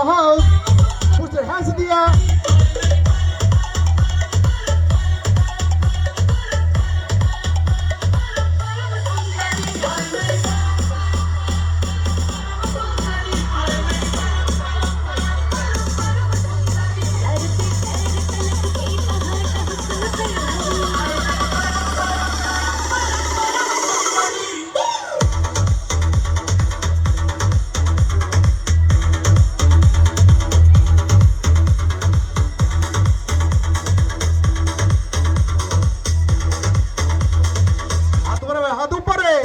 the house. Put your hands in the air. हाथ ऊपर है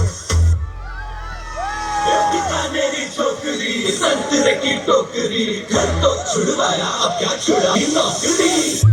मेरी छोकरी संतरे की टोकरी घर तो छुड़वाया अब क्या छुड़ा नौकरी